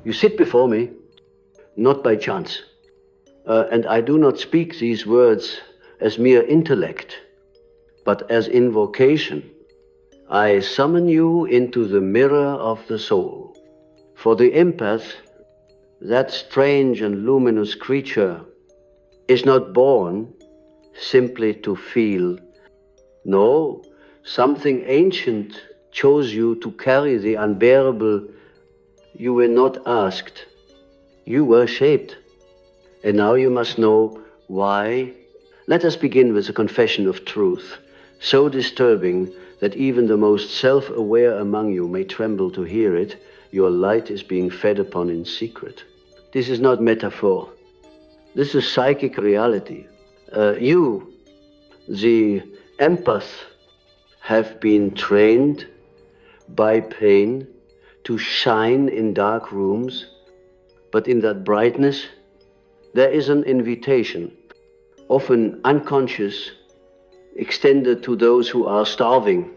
You sit before me, not by chance. And I do not speak these words as mere intellect, but as invocation. I summon you into the mirror of the soul. For the empath, that strange and luminous creature is not born simply to feel. No, something ancient chose you to carry the unbearable. You were not asked. You were shaped. And now you must know why. Let us begin with a confession of truth, so disturbing that even the most self-aware among you may tremble to hear it. Your light is being fed upon in secret. This is not metaphor. This is psychic reality. You, the empath, have been trained by pain to shine in dark rooms, but in that brightness, there is an invitation, often unconscious, extended to those who are starving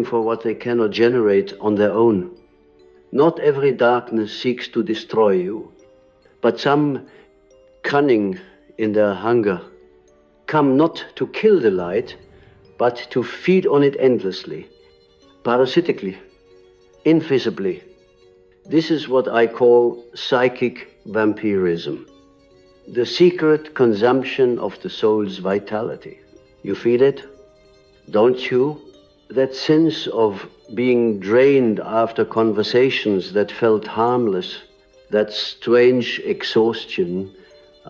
for what they cannot generate on their own. Not every darkness seeks to destroy you, but some, cunning in their hunger, come not to kill the light, but to feed on it endlessly, parasitically, invisibly. This is what I call psychic vampirism, the secret consumption of the soul's vitality. You feel it? Don't you? That sense of being drained after conversations that felt harmless, that strange exhaustion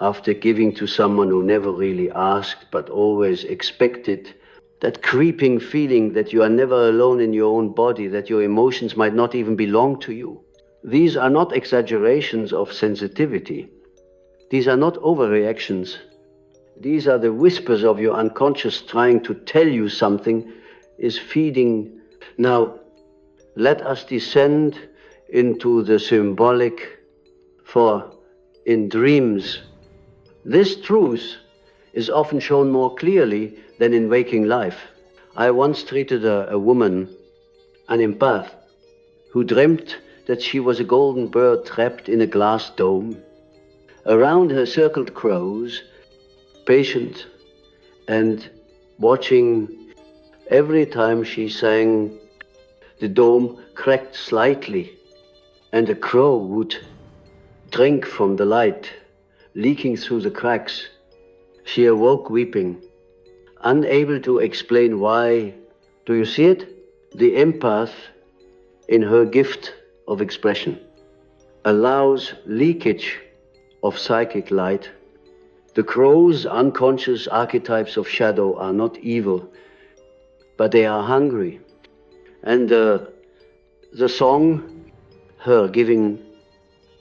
after giving to someone who never really asked but always expected, that creeping feeling that you are never alone in your own body, that your emotions might not even belong to you. These are not exaggerations of sensitivity. These are not overreactions. These are the whispers of your unconscious trying to tell you something is feeding. Now, let us descend into the symbolic, for in dreams, this truth is often shown more clearly than in waking life. I once treated a woman, an empath, who dreamt that she was a golden bird trapped in a glass dome. Around her circled crows, patient and watching. Every time she sang, the dome cracked slightly, and a crow would drink from the light, leaking through the cracks. She awoke weeping, unable to explain why. Do you see it? The empath, in her gift of expression, allows leakage of psychic light. The crow's unconscious archetypes of shadow are not evil, but they are hungry. And the song, her giving,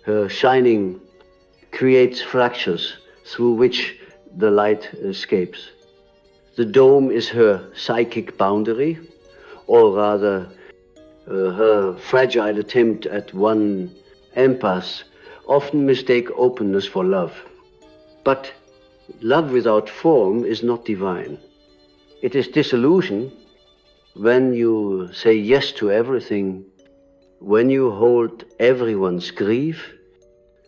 her shining, creates fractures through which the light escapes. The dome is her psychic boundary, or rather her fragile attempt at one empath often mistake openness for love. But love without form is not divine. It is disillusion when you say yes to everything, when you hold everyone's grief,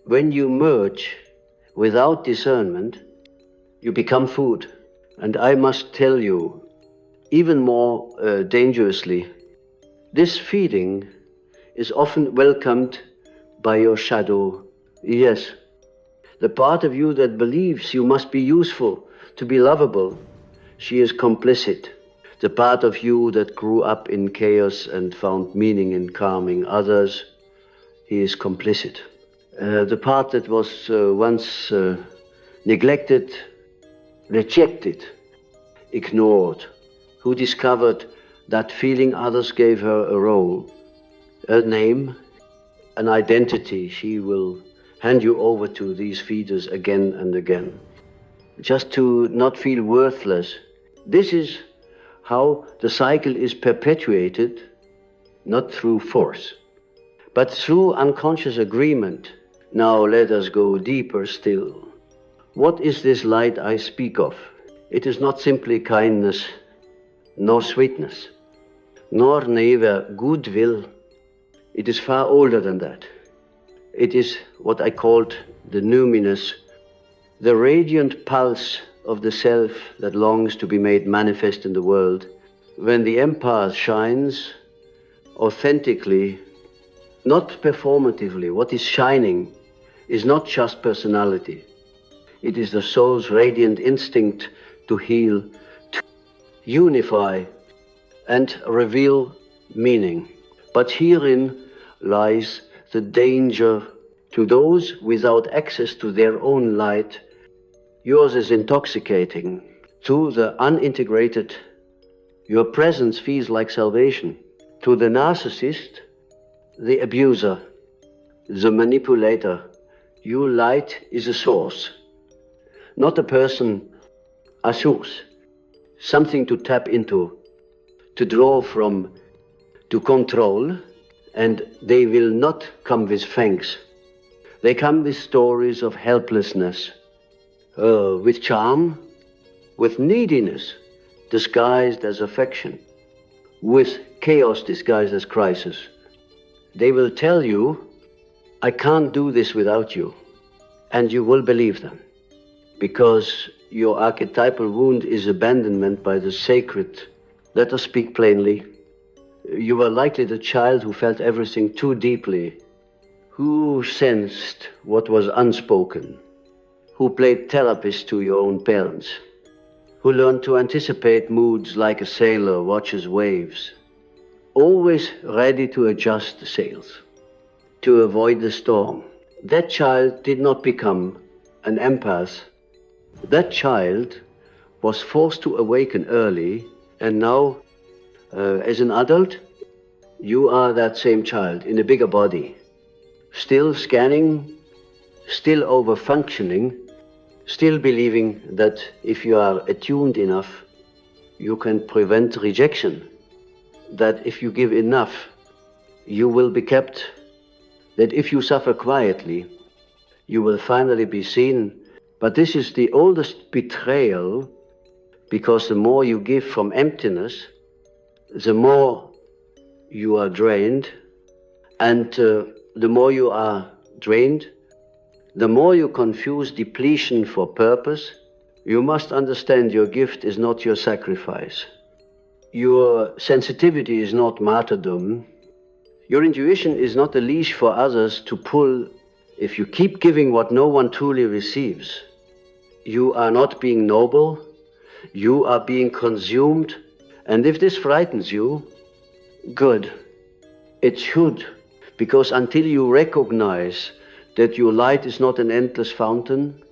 when you merge without discernment, you become food. And I must tell you, even more dangerously, this feeding is often welcomed by your shadow. Yes, the part of you that believes you must be useful to be lovable, she is complicit. The part of you that grew up in chaos and found meaning in calming others, he is complicit. The part that was once neglected, rejected, ignored, who discovered that feeling others gave her a role, a name, an identity, she will hand you over to these feeders again and again, just to not feel worthless. This is how the cycle is perpetuated, not through force, but through unconscious agreement. Now let us go deeper still. What is this light I speak of? It is not simply kindness, nor sweetness, nor neither goodwill. It is far older than that. It is what I called the numinous, the radiant pulse of the self that longs to be made manifest in the world. When the empath shines authentically, not performatively, what is shining is not just personality. It is the soul's radiant instinct to heal, to unify and reveal meaning. But herein lies the danger to those without access to their own light. Yours is intoxicating. To the unintegrated, your presence feels like salvation. To the narcissist, the abuser, the manipulator, your light is a source, not a person, a source, something to tap into, to draw from, to control, and they will not come with thanks. They come with stories of helplessness, with charm, with neediness disguised as affection, with chaos disguised as crisis. They will tell you, I can't do this without you, and you will believe them, because your archetypal wound is abandonment by the sacred. Let us speak plainly. You were likely the child who felt everything too deeply, who sensed what was unspoken, who played therapist to your own parents, who learned to anticipate moods like a sailor watches waves, always ready to adjust the sails, to avoid the storm. That child did not become an empath. That child was forced to awaken early, and now, as an adult, you are that same child in a bigger body, still scanning, still over-functioning, still believing that if you are attuned enough, you can prevent rejection, that if you give enough, you will be kept, that if you suffer quietly, you will finally be seen. But this is the oldest betrayal, because the more you give from emptiness, the more you are drained, and the more you are drained, the more you confuse depletion for purpose. You must understand your gift is not your sacrifice. Your sensitivity is not martyrdom. Your intuition is not a leash for others to pull. If you keep giving what no one truly receives, you are not being noble, you are being consumed. And if this frightens you, good. It should, because until you recognize that your light is not an endless fountain,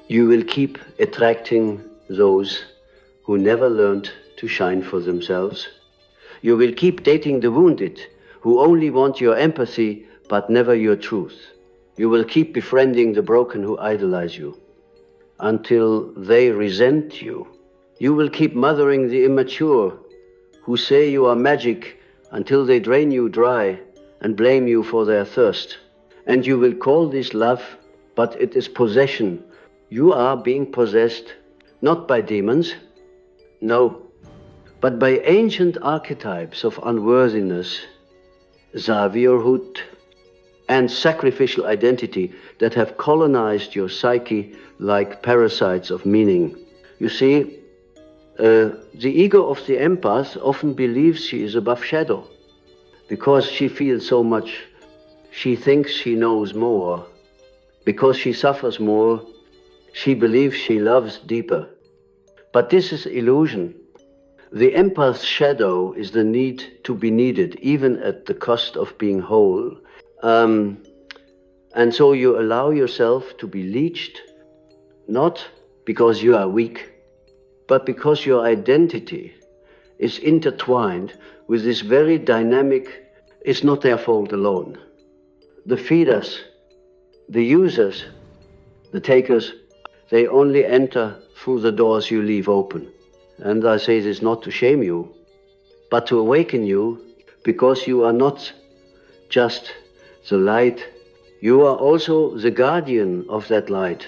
you will keep attracting those who never learned to shine for themselves. You will keep dating the wounded, who only want your empathy but never your truth. You will keep befriending the broken who idolize you until they resent you. You will keep mothering the immature who say you are magic until they drain you dry and blame you for their thirst. And you will call this love, but it is possession. You are being possessed not by demons, no, but by ancient archetypes of unworthiness, Zavierhood, and sacrificial identity that have colonized your psyche like parasites of meaning. You see, the ego of the empath often believes she is above shadow because she feels so much. She thinks she knows more. Because she suffers more, she believes she loves deeper. But this is illusion. The empath's shadow is the need to be needed, even at the cost of being whole. And so you allow yourself to be leached, not because you are weak, but because your identity is intertwined with this very dynamic. It's not their fault alone. The feeders, the users, the takers, they only enter through the doors you leave open. And I say this not to shame you, but to awaken you, because you are not just the light, you are also the guardian of that light.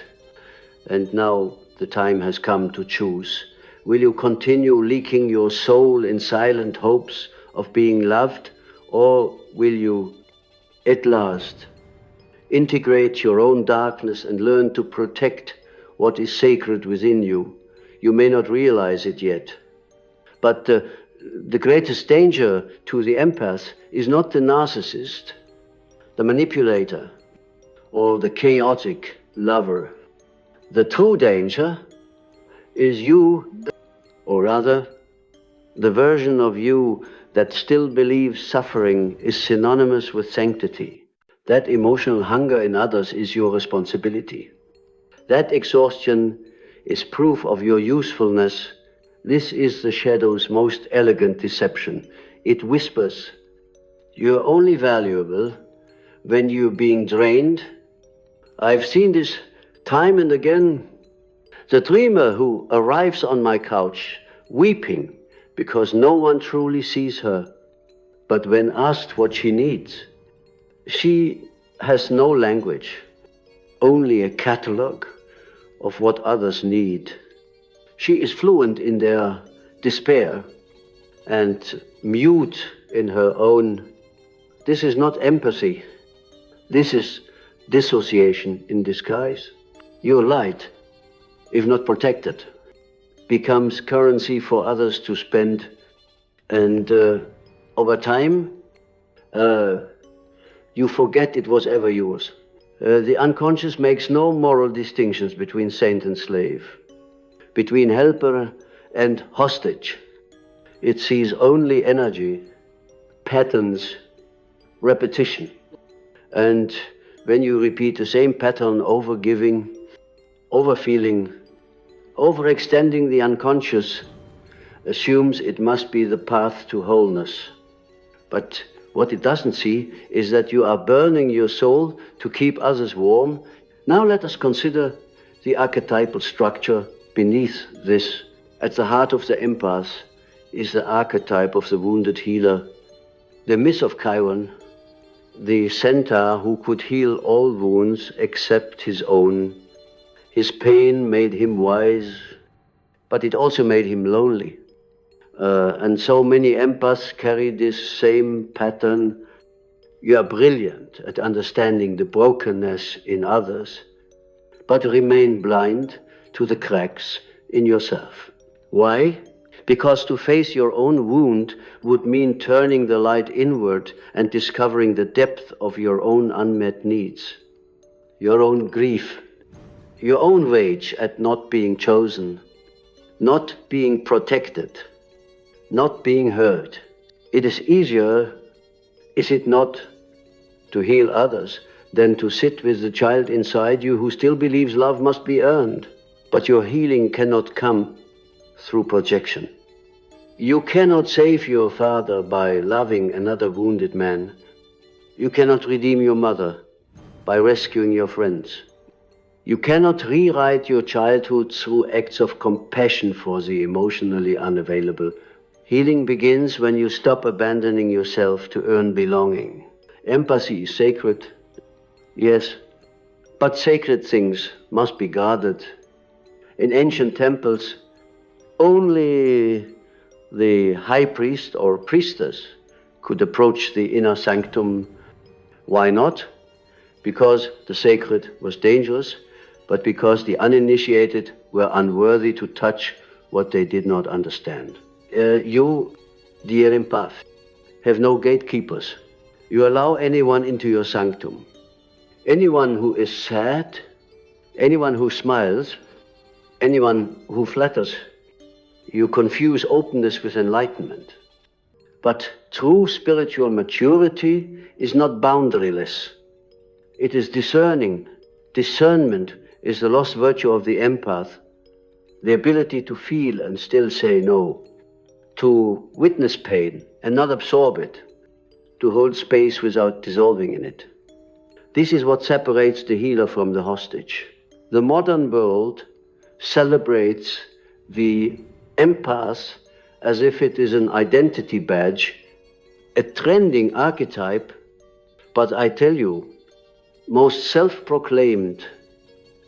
And now the time has come to choose. Will you continue leaking your soul in silent hopes of being loved, or will you at last Integrate your own darkness and learn to protect what is sacred within you. You may not realize it yet. But the greatest danger to the empath is not the narcissist, the manipulator, or the chaotic lover. The true danger is you, or rather, the version of you that still believes suffering is synonymous with sanctity. That emotional hunger in others is your responsibility. That exhaustion is proof of your usefulness. This is the shadow's most elegant deception. It whispers, you're only valuable when you're being drained. I've seen this time and again. The dreamer who arrives on my couch weeping because no one truly sees her, but when asked what she needs, she has no language, only a catalogue of what others need. She is fluent in their despair and mute in her own. This is not empathy. This is dissociation in disguise. Your light, if not protected, becomes currency for others to spend. And over time, you forget it was ever yours. The unconscious makes no moral distinctions between saint and slave, between helper and hostage. It sees only energy, patterns, repetition. And when you repeat the same pattern, overgiving, overfeeling, overextending, the unconscious assumes it must be the path to wholeness. But what it doesn't see is that you are burning your soul to keep others warm. Now let us consider the archetypal structure beneath this. At the heart of the empath is the archetype of the wounded healer, the myth of Chiron, the centaur who could heal all wounds except his own. His pain made him wise, but it also made him lonely. And so many empaths carry this same pattern. You are brilliant at understanding the brokenness in others, but remain blind to the cracks in yourself. Why? Because to face your own wound would mean turning the light inward and discovering the depth of your own unmet needs, your own grief, your own rage at not being chosen, not being protected, not being heard. It is easier, is it not, to heal others than to sit with the child inside you who still believes love must be earned. But your healing cannot come through projection. You cannot save your father by loving another wounded man. You cannot redeem your mother by rescuing your friends. You cannot rewrite your childhood through acts of compassion for the emotionally unavailable. Healing begins when you stop abandoning yourself to earn belonging. Empathy is sacred, yes, but sacred things must be guarded. In ancient temples, only the high priest or priestess could approach the inner sanctum. Why not? Because the sacred was dangerous, but because the uninitiated were unworthy to touch what they did not understand. You, dear empath, have no gatekeepers. You allow anyone into your sanctum. Anyone who is sad, anyone who smiles, anyone who flatters. You confuse openness with enlightenment. But true spiritual maturity is not boundaryless. It is discerning. Discernment is the lost virtue of the empath, the ability to feel and still say no, to witness pain and not absorb it, to hold space without dissolving in it. This is what separates the healer from the hostage. The modern world celebrates the empath as if it is an identity badge, a trending archetype, but I tell you, most self-proclaimed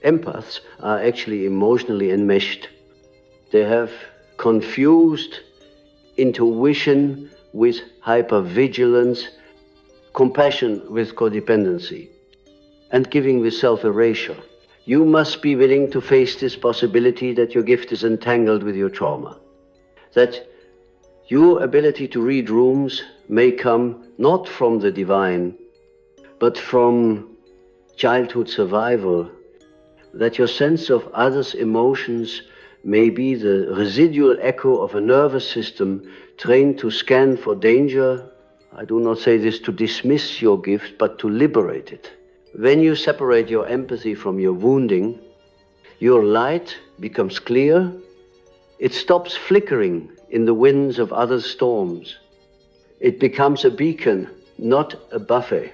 empaths are actually emotionally enmeshed. They have confused intuition with hypervigilance, compassion with codependency. and giving with self-erasure. You must be willing to face this possibility that your gift is entangled with your trauma. That your ability to read rooms may come not from the divine, but from childhood survival. That your sense of others' emotions may be the residual echo of a nervous system trained to scan for danger. I do not say this to dismiss your gift, but to liberate it. When you separate your empathy from your wounding, your light becomes clear. It stops flickering in the winds of others' storms. It becomes a beacon, not a buffet.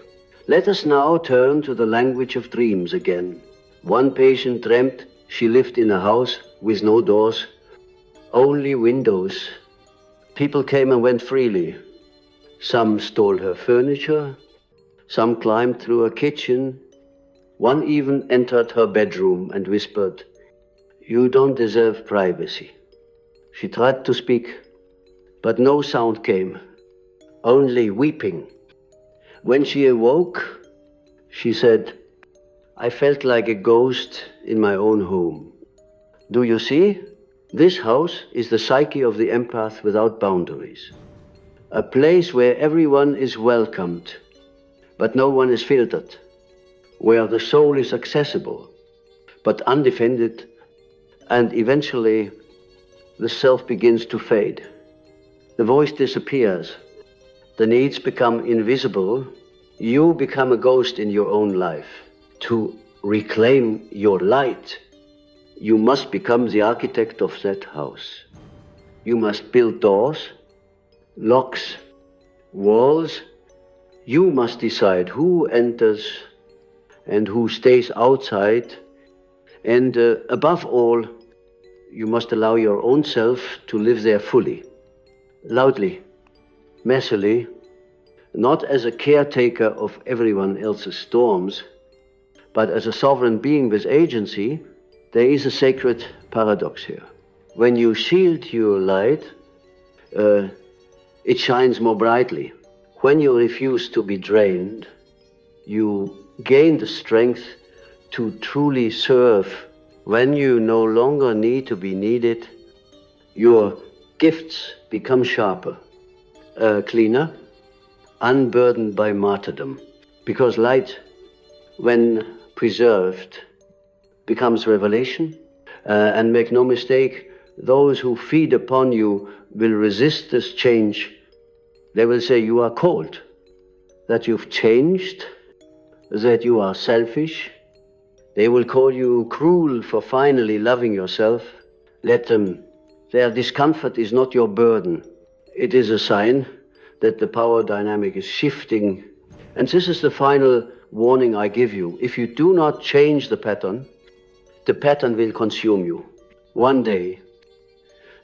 Let us now turn to the language of dreams again. One patient dreamt she lived in a house with no doors, only windows. People came and went freely. Some stole her furniture, some climbed through her kitchen. One even entered her bedroom and whispered, "You don't deserve privacy." She tried to speak, but no sound came, only weeping. When she awoke, she said, "I felt like a ghost in my own home." Do you see? This house is the psyche of the empath without boundaries. A place where everyone is welcomed, but no one is filtered. Where the soul is accessible, but undefended, and eventually the self begins to fade. The voice disappears. The needs become invisible. You become a ghost in your own life. To reclaim your light, you must become the architect of that house. You must build doors, locks, walls. You must decide who enters and who stays outside. And above all, you must allow your own self to live there fully, loudly, messily, not as a caretaker of everyone else's storms, but as a sovereign being with agency. There is a sacred paradox here. When you shield your light, it shines more brightly. When you refuse to be drained, you gain the strength to truly serve. When you no longer need to be needed, your gifts become sharper, cleaner, unburdened by martyrdom. Because light, when preserved, becomes revelation. And make no mistake, those who feed upon you will resist this change. They will say you are cold, that you've changed, that you are selfish. They will call you cruel for finally loving yourself. Let them. Their discomfort is not your burden. It is a sign that the power dynamic is shifting. And this is the final warning I give you. If you do not change the pattern will consume you. One day,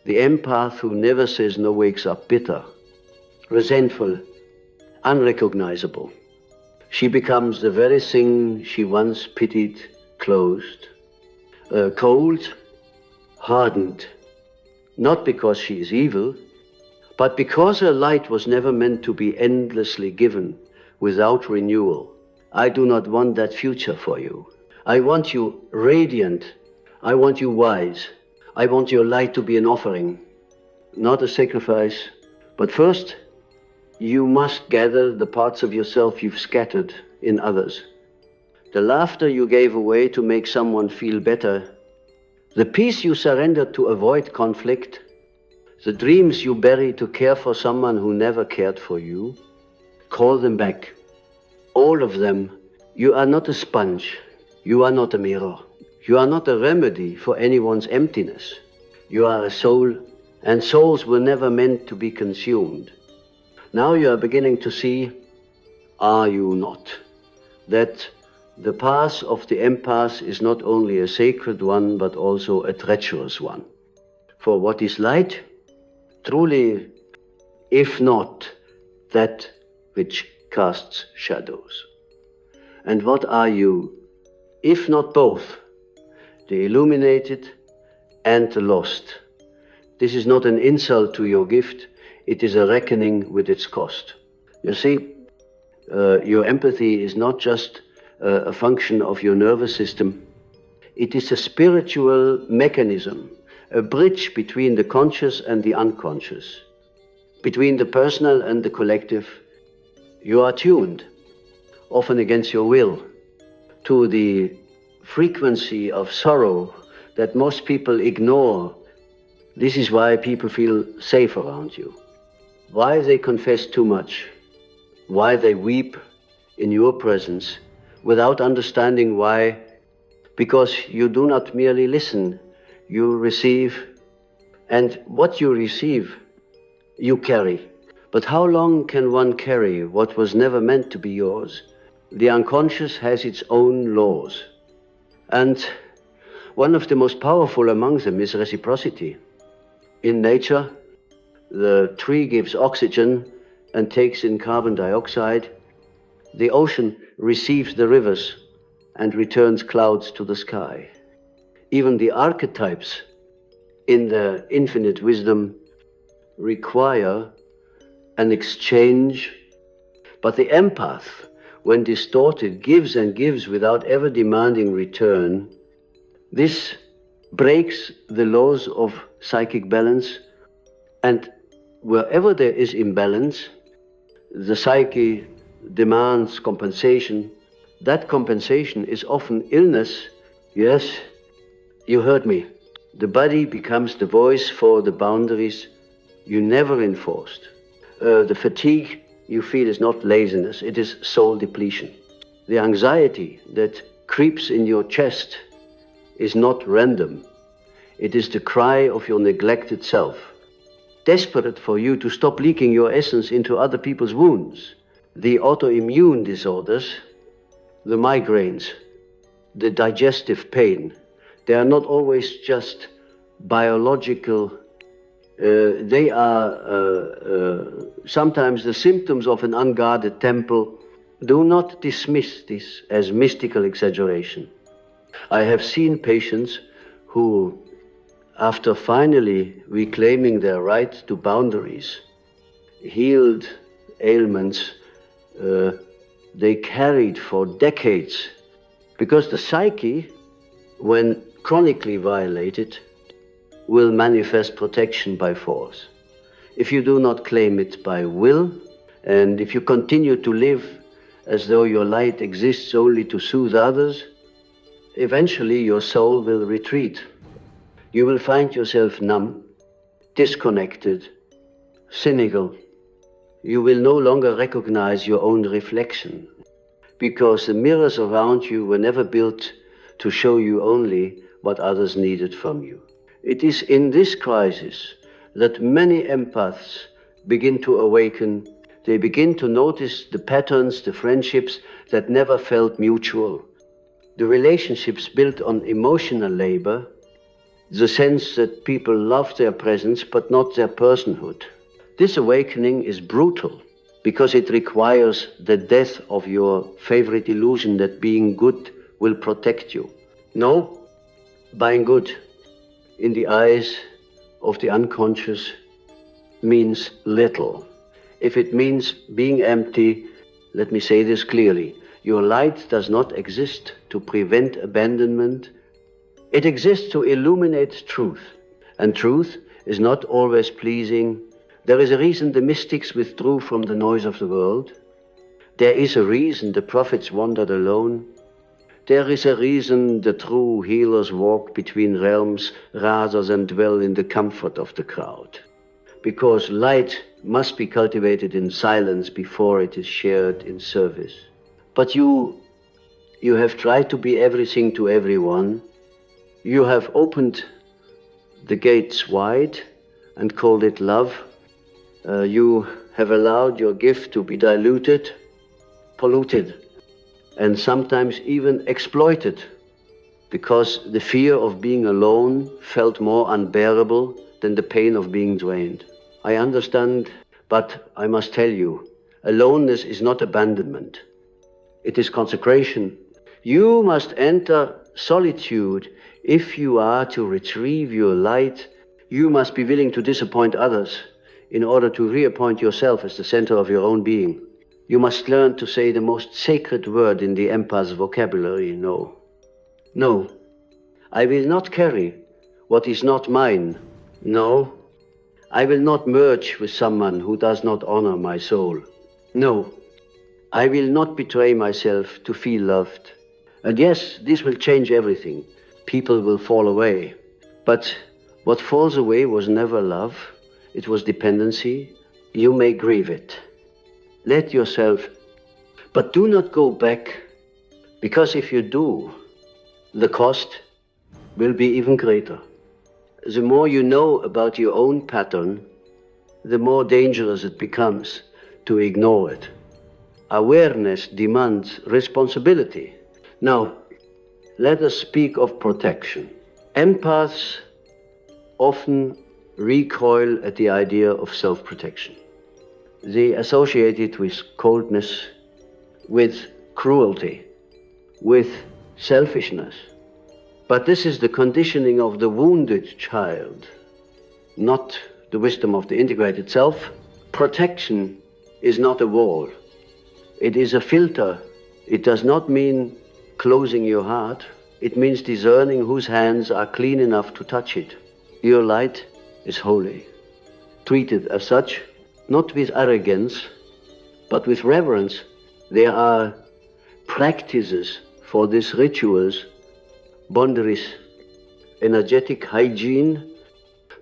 the empath who never says no wakes up bitter, resentful, unrecognizable. She becomes the very thing she once pitied, closed, cold, hardened, not because she is evil, but because her light was never meant to be endlessly given without renewal. I do not want that future for you. I want you radiant. I want you wise. I want your light to be an offering, not a sacrifice. But first, you must gather the parts of yourself you've scattered in others. The laughter you gave away to make someone feel better, the peace you surrendered to avoid conflict, the dreams you buried to care for someone who never cared for you. Call them back. All of them. You are not a sponge. You are not a mirror. You are not a remedy for anyone's emptiness. You are a soul, and souls were never meant to be consumed. Now you are beginning to see, are you not, that the path of the empath is not only a sacred one, but also a treacherous one. For what is light? Truly, if not that which casts shadows. And what are you, if not both, the illuminated and the lost? This is not an insult to your gift, it is a reckoning with its cost. You see, your empathy is not just a function of your nervous system. It is a spiritual mechanism, a bridge between the conscious and the unconscious, between the personal and the collective. You are tuned, often against your will, to the frequency of sorrow that most people ignore. This is why people feel safe around you, why they confess too much, why they weep in your presence without understanding why. Because you do not merely listen, you receive, and what you receive, you carry. But how long can one carry what was never meant to be yours? The unconscious has its own laws, and one of the most powerful among them is reciprocity. In nature, the tree gives oxygen and takes in carbon dioxide. The ocean receives the rivers and returns clouds to the sky. Even the archetypes in the infinite wisdom require an exchange, but the empath, when distorted, gives and gives without ever demanding return. This breaks the laws of psychic balance, and wherever there is imbalance, the psyche demands compensation. That compensation is often illness. Yes, you heard me. The body becomes the voice for the boundaries you never enforced. The fatigue you feel is not laziness, it is soul depletion. The anxiety that creeps in your chest is not random. It is the cry of your neglected self, desperate for you to stop leaking your essence into other people's wounds. The autoimmune disorders, the migraines, the digestive pain, they are not always just biological. They are sometimes the symptoms of an unguarded temple. Do not dismiss this as mystical exaggeration. I have seen patients who, after finally reclaiming their right to boundaries, healed ailments they carried for decades, because the psyche, when chronically violated, will manifest protection by force. If you do not claim it by will, and if you continue to live as though your light exists only to soothe others, eventually your soul will retreat. You will find yourself numb, disconnected, cynical. You will no longer recognize your own reflection, because the mirrors around you were never built to show you only what others needed from you. It is in this crisis that many empaths begin to awaken. They begin to notice the patterns, the friendships that never felt mutual, the relationships built on emotional labor, the sense that people love their presence but not their personhood. This awakening is brutal because it requires the death of your favorite illusion that being good will protect you. No, being good in the eyes of the unconscious means little. If it means being empty, let me say this clearly. Your light does not exist to prevent abandonment. It exists to illuminate truth. And truth is not always pleasing. There is a reason the mystics withdrew from the noise of the world. There is a reason the prophets wandered alone. There is a reason the true healers walk between realms rather than dwell in the comfort of the crowd. Because light must be cultivated in silence before it is shared in service. But you have tried to be everything to everyone. You have opened the gates wide and called it love. You have allowed your gift to be diluted, polluted, and sometimes even exploited, because the fear of being alone felt more unbearable than the pain of being drained. I understand, but I must tell you, aloneness is not abandonment. It is consecration. You must enter solitude if you are to retrieve your light. You must be willing to disappoint others in order to reappoint yourself as the center of your own being. You must learn to say the most sacred word in the empath's vocabulary, no. No, I will not carry what is not mine. No, I will not merge with someone who does not honor my soul. No, I will not betray myself to feel loved. And yes, this will change everything. People will fall away. But what falls away was never love. It was dependency. You may grieve it. Let yourself, but do not go back, because if you do, the cost will be even greater. The more you know about your own pattern, the more dangerous it becomes to ignore it. Awareness demands responsibility. Now, let us speak of protection. Empaths often recoil at the idea of self-protection. They associate it with coldness, with cruelty, with selfishness. But this is the conditioning of the wounded child, not the wisdom of the integrated self. Protection is not a wall. It is a filter. It does not mean closing your heart. It means discerning whose hands are clean enough to touch it. Your light is holy. Treat it as such, not with arrogance, but with reverence. There are practices for these rituals, boundaries, energetic hygiene,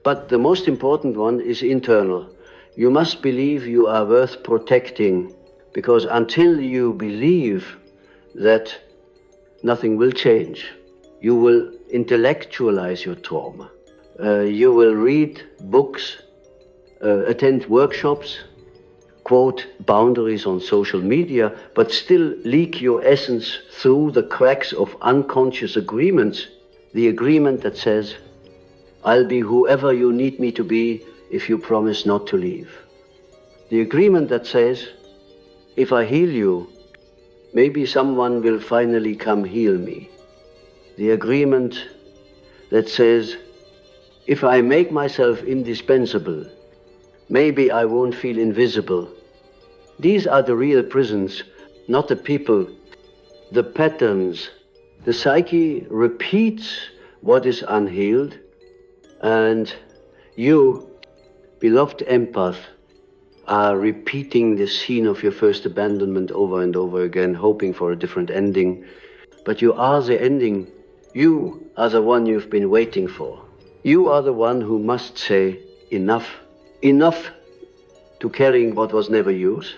but the most important one is internal. You must believe you are worth protecting, because until you believe that, nothing will change. You will intellectualize your trauma. You will read books, attend workshops, quote boundaries on social media, but still leak your essence through the cracks of unconscious agreements. The agreement that says, I'll be whoever you need me to be if you promise not to leave. The agreement that says, if I heal you, maybe someone will finally come heal me. The agreement that says, if I make myself indispensable, maybe I won't feel invisible. These are the real prisons, not the people, the patterns. The psyche repeats what is unhealed, and you, beloved empath, are repeating the scene of your first abandonment over and over again, hoping for a different ending. But you are the ending. You are the one you've been waiting for. You are the one who must say, enough. Enough to carrying what was never yours.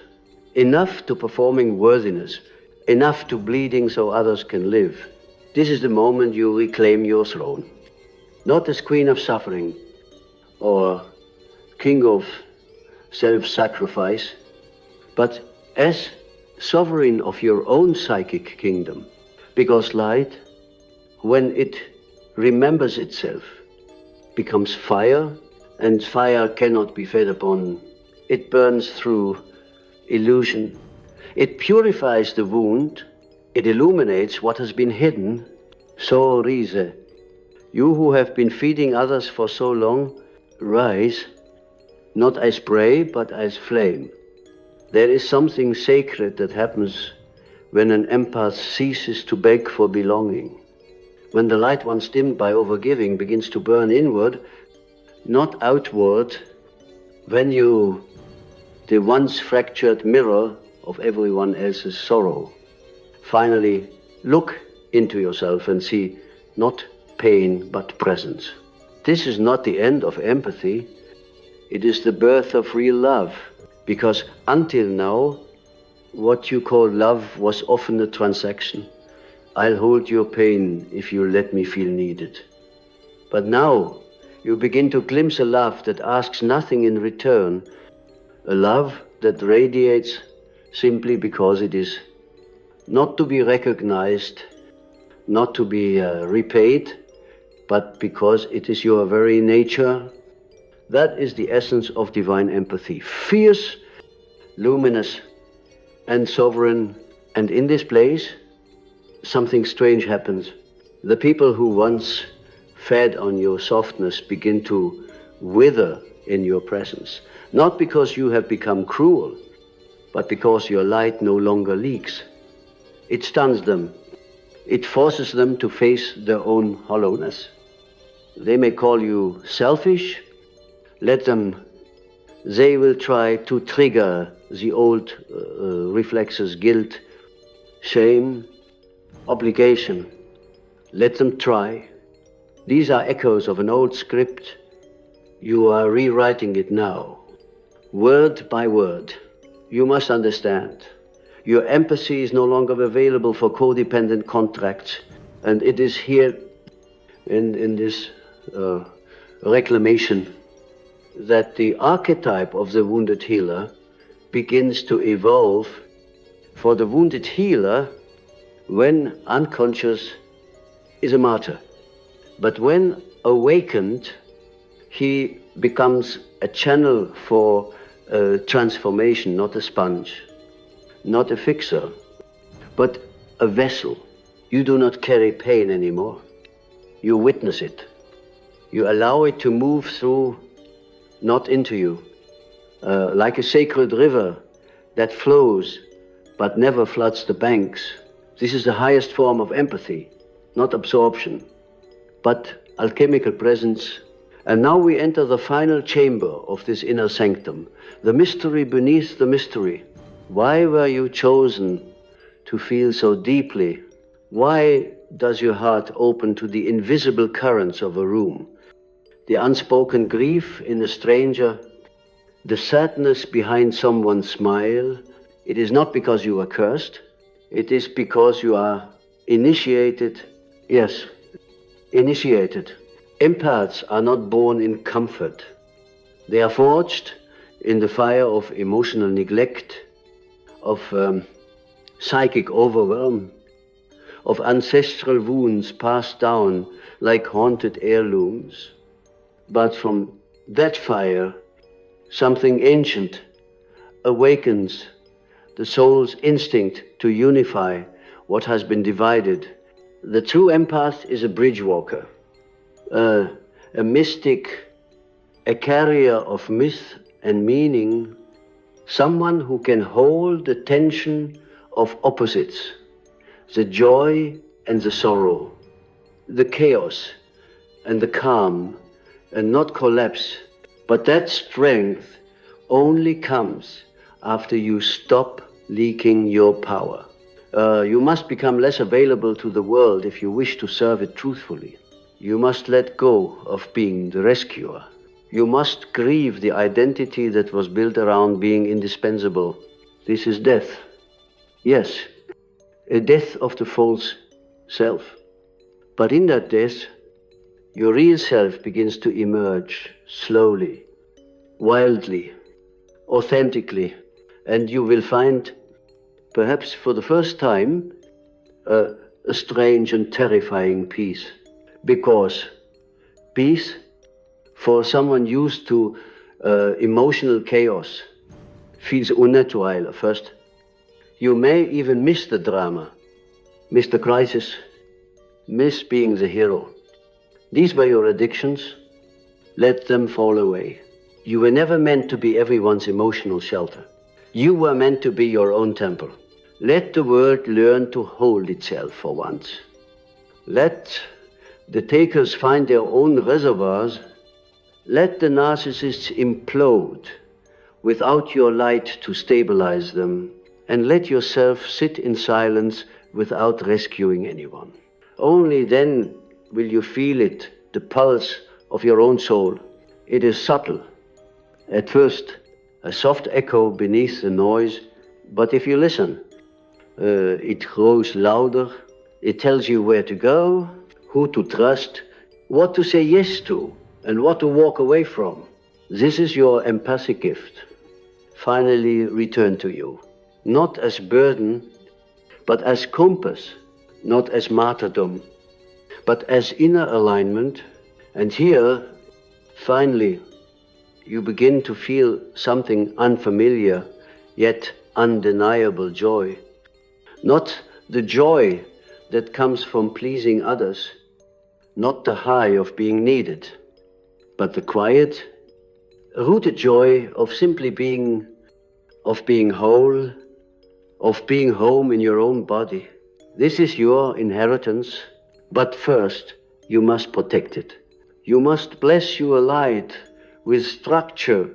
Enough to performing worthiness. Enough to bleeding so others can live. This is the moment you reclaim your throne. Not as queen of suffering or king of self-sacrifice, but as sovereign of your own psychic kingdom. Because light, when it remembers itself, becomes fire, and fire cannot be fed upon. It burns through illusion. It purifies the wound. It illuminates what has been hidden. So rise, you who have been feeding others for so long, rise, not as prey, but as flame. There is something sacred that happens when an empath ceases to beg for belonging. When the light once dimmed by overgiving begins to burn inward, not outward, when you, the once fractured mirror of everyone else's sorrow, finally look into yourself and see not pain but presence. This is not the end of empathy. It is the birth of real love, because until now, what you call love was often a transaction. I'll hold your pain if you let me feel needed. But now, you begin to glimpse a love that asks nothing in return, a love that radiates simply because it is not to be recognized, not to be repaid, but because it is your very nature. That is the essence of divine empathy. Fierce, luminous, and sovereign. And in this place, something strange happens. The people who once fed on your softness begin to wither in your presence. Not because you have become cruel, but because your light no longer leaks. It stuns them. It forces them to face their own hollowness. They may call you selfish. Let them. They will try to trigger the old reflexes, guilt, shame, obligation. Let them try. These are echoes of an old script. You are rewriting it now, word by word. You must understand. Your empathy is no longer available for codependent contracts, and it is here in this reclamation that the archetype of the wounded healer begins to evolve. For the wounded healer, when unconscious, is a martyr. But when awakened, he becomes a channel for transformation, not a sponge, not a fixer, but a vessel. You do not carry pain anymore. You witness it. You allow it to move through, not into you, like a sacred river that flows but never floods the banks. This is the highest form of empathy, not absorption, but alchemical presence. And now we enter the final chamber of this inner sanctum, the mystery beneath the mystery. Why were you chosen to feel so deeply? Why does your heart open to the invisible currents of a room? The unspoken grief in a stranger, the sadness behind someone's smile. It is not because you are cursed. It is because you are initiated. Yes, initiated. Empaths are not born in comfort. They are forged in the fire of emotional neglect, of psychic overwhelm, of ancestral wounds passed down like haunted heirlooms. But from that fire, something ancient awakens the soul's instinct to unify what has been divided. The true empath is a bridge walker, a mystic, a carrier of myth and meaning, someone who can hold the tension of opposites, the joy and the sorrow, the chaos and the calm, and not collapse. But that strength only comes after you stop leaking your power. You must become less available to the world if you wish to serve it truthfully. You must let go of being the rescuer. You must grieve the identity that was built around being indispensable. This is death. Yes, a death of the false self. But in that death, your real self begins to emerge slowly, wildly, authentically, and you will find, perhaps for the first time, a strange and terrifying peace. Because peace, for someone used to emotional chaos, feels unnatural at first. You may even miss the drama, miss the crisis, miss being the hero. These were your addictions. Let them fall away. You were never meant to be everyone's emotional shelter. You were meant to be your own temple. Let the world learn to hold itself for once. Let the takers find their own reservoirs. Let the narcissists implode without your light to stabilize them. And let yourself sit in silence without rescuing anyone. Only then will you feel it, the pulse of your own soul. It is subtle. At first, a soft echo beneath the noise, but if you listen, it grows louder. It tells you where to go, who to trust, what to say yes to, and what to walk away from. This is your empathic gift, finally returned to you, not as burden, but as compass, not as martyrdom, but as inner alignment. And here, finally, you begin to feel something unfamiliar, yet undeniable joy. Not the joy that comes from pleasing others, not the high of being needed, but the quiet, rooted joy of simply being of being whole, of being home in your own body. This is your inheritance, but first you must protect it. You must bless your light with structure.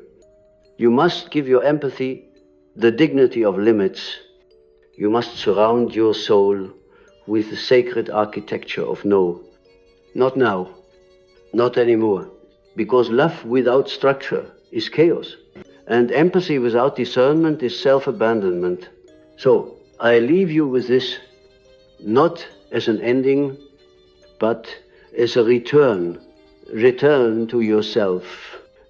You must give your empathy the dignity of limits. You must surround your soul with the sacred architecture of no. Not now, not anymore, because love without structure is chaos, and empathy without discernment is self-abandonment. So I leave you with this, not as an ending, but as a return to yourself,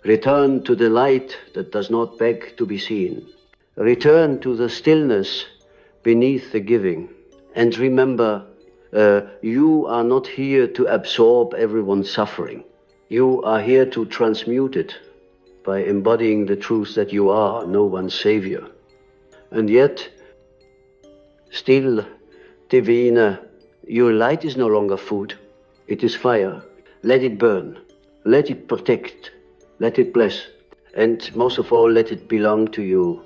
return to the light that does not beg to be seen, return to the stillness beneath the giving. And remember, you are not here to absorb everyone's suffering. You are here to transmute it by embodying the truth that you are no one's savior. And yet, still, Divina, your light is no longer food. It is fire. Let it burn. Let it protect. Let it bless. And most of all, let it belong to you.